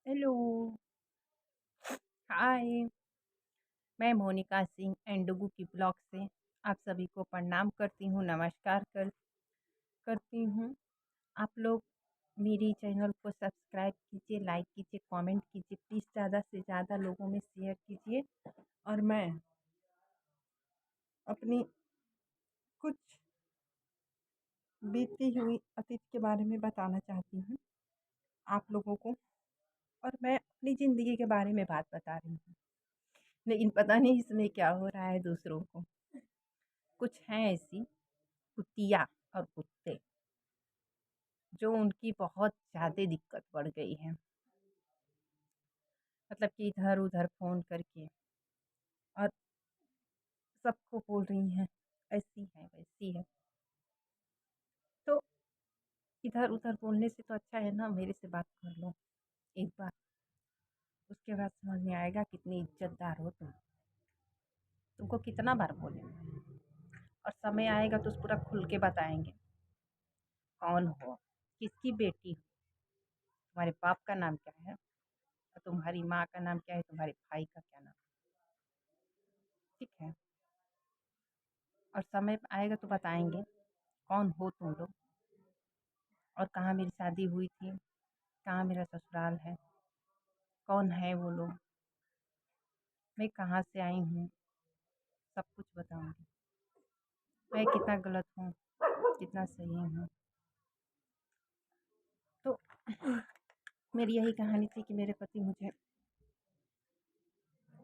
Hello, हाय। मैं मोनिका सिंह एंडुगु की blog से आप सभी को प्रणाम करती हूँ, नमस्कार करती हूँ। आप लोग मेरी चैनल को सब्सक्राइब कीजिए, लाइक कीजिए, कमेंट कीजिए, प्लीज़ ज़्यादा से ज़्यादा लोगों में शेयर कीजिए। और मैं अपनी कुछ बीती हुई अतीत के बारे में बताना चाहती हूँ आप लोगों को। और मैं अपनी ज़िंदगी के बारे में बात बता रही हूँ, लेकिन पता नहीं इसमें क्या हो रहा है दूसरों को। कुछ हैं ऐसी कुतिया और कुत्ते जो उनकी बहुत ज़्यादा दिक्कत बढ़ गई है। मतलब कि इधर-उधर फ़ोन करके और सबको बोल रही हैं, ऐसी है, वैसी है। तो इधर-उधर बोलने से तो अच्छा है ना मेरे से बात कर लो एक बार, उसके बाद समझ में आएगा कितनी इज़्ज़तदार हो तुम। तुमको कितना बार बोलें, और समय आएगा तो पूरा खुल के बताएँगे, कौन हो, किसकी बेटी हो, तुम्हारे बाप का नाम क्या है और तुम्हारी माँ का नाम क्या है, तुम्हारे भाई का क्या नाम है, ठीक है? और समय आएगा तो बताएँगे, कौन हो तुम लोग और कहाँ मेरी शादी हुई थी, कहाँ मेरा ससुराल है, कौन है वो लोग, मैं कहाँ से आई हूँ, सब कुछ बताऊँगी। मैं कितना गलत हूँ, कितना सही हूँ। तो मेरी यही कहानी थी कि मेरे पति मुझे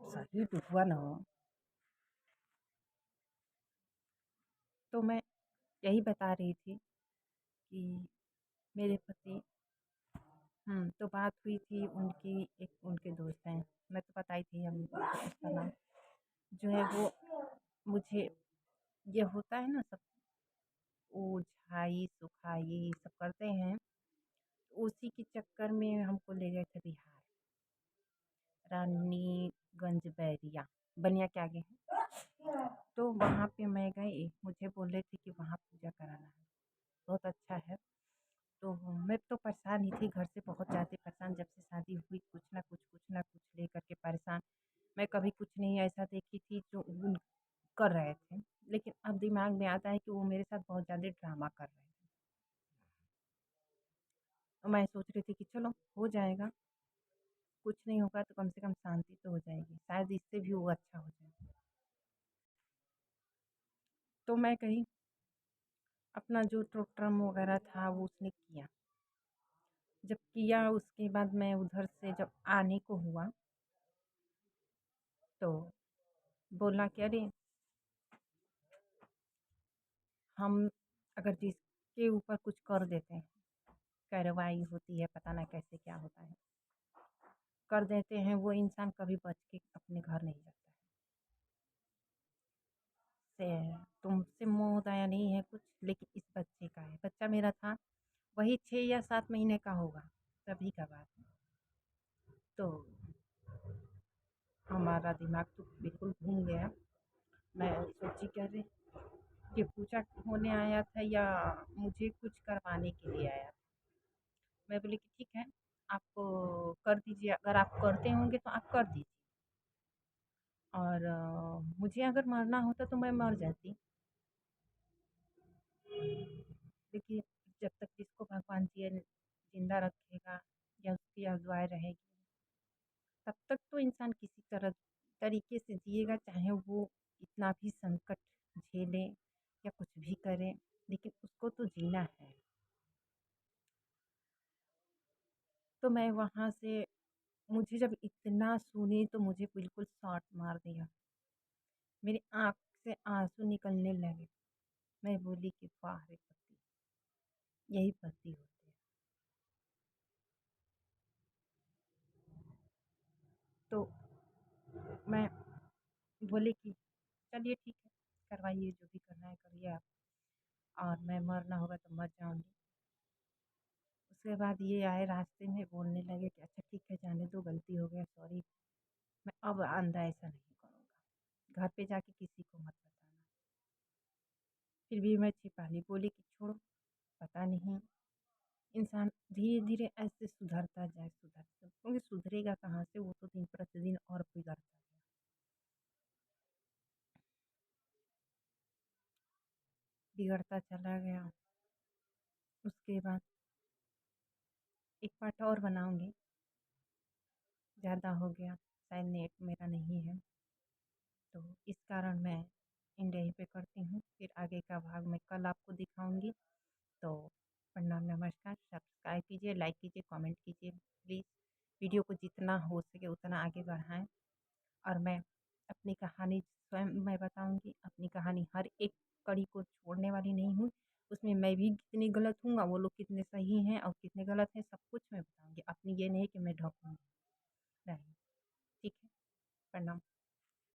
सही हुआ ना हो, तो मैं यही बता रही थी कि मेरे पति तो बात हुई थी उनकी, एक उनके दोस्त हैं, मैं तो बताई थी हम उसका नाम, जो है वो मुझे ये होता है ना सब ओझाई-सुखाई ये सब करते हैं, तो उसी के चक्कर में हमको ले गए थे बिहार, रानीगंज बैरिया, बनिया के आगे है। तो वहाँ पे मैं गई, मुझे बोले थे कि वहाँ पूजा कराना है, बहुत अच्छा है। तो मैं तो परेशान ही थी, घर से बहुत ज़्यादा परेशान, जब से शादी हुई कुछ ना कुछ लेकर के परेशान। मैं कभी कुछ नहीं ऐसा देखी थी जो उन कर रहे थे, लेकिन अब दिमाग में आता है कि वो मेरे साथ बहुत ज़्यादा ड्रामा कर रहे थे। तो मैं सोच रही थी कि चलो हो जाएगा, कुछ नहीं होगा तो कम से कम शांति तो हो जाएगी, शायद इससे भी वो अच्छा हो जाए। तो मैं गई, अपना जो टोटम वगैरह था वो उसने किया। जब किया उसके बाद मैं उधर से जब आने को हुआ, तो बोला कि अरे हम अगर जिसके ऊपर कुछ कर देते हैं, कार्रवाई होती है, पता नहीं कैसे क्या होता है, कर देते हैं, वो इंसान कभी बच के अपने घर नहीं जाता है। से तुमसे मोह दया नहीं है कुछ, लेकिन इस बच्चे का है। बच्चा मेरा था वही 6 या 7 महीने का होगा, तभी का बात है। तो हमारा दिमाग तो बिल्कुल घूम गया। मैं सोची कि अरे! ये पूजा होने आया था या मुझे कुछ करवाने के लिए आया था। मैं बोली कि ठीक है, आप कर दीजिए, अगर आप करते होंगे तो आप कर दीजिए, और मुझे अगर मरना होता तो मैं मर जाती। देखिए, जब तक जिसको भगवान ज़िंदा रखेगा या उसकी दुआएँ रहेगी, तब तक तो इंसान किसी तरह तरीके से जिएगा, चाहे वो कितना भी संकट झेले या कुछ भी करे, लेकिन उसको तो जीना है। तो मैं वहाँ से, मुझे जब इतना सुनी तो मुझे बिल्कुल शॉट मार दिया। मेरी आँख से आँसू निकलने लगे। मैं बोली कि वाह रे पति! यही पति होते हैं। तो मैं बोली कि चलिए ठीक है, करवाइए जो भी करना है करिए आप, और मैं मरना होगा तो मर जाऊँगी। उसके बाद ये आए रास्ते में बोलने लगे कि अच्छा ठीक है जाने दो, गलती हो गया, सॉरी, मैं अब आइंदा ऐसा नहीं करूँगा। घर पे जाके किसी को मत बताना। फिर भी मैं छिपा ली, बोली कि छोड़ो, पता नहीं, इंसान धीरे-धीरे ऐसे सुधरता जाए, क्योंकि सुधरेगा कहाँ से, वो तो दिन प्रतिदिन और बिगड़ता गया। बिगड़ता चला गया। उसके बाद एक पार्ट और बनाऊँगी, ज़्यादा हो गया, शायद नेट मेरा नहीं है, तो इस कारण मैं एंड यहीं पे करती हूँ। फिर आगे का भाग मैं कल आपको दिखाऊँगी। तो प्रणाम, नमस्कार, सब्सक्राइब कीजिए, लाइक कीजिए, कमेंट कीजिए प्लीज़। वीडियो को जितना हो सके उतना आगे बढ़ाएँ। और मैं अपनी कहानी स्वयं मैं बताऊँगी, अपनी कहानी हर एक कड़ी को छोड़ने वाली नहीं हूँ। उसमें मैं भी कितनी गलत हूँ और वो लोग कितने सही हैं और कितने गलत हैं, सब कुछ मैं बताऊँगी। अपनी ये नहीं कि मैं ढोंग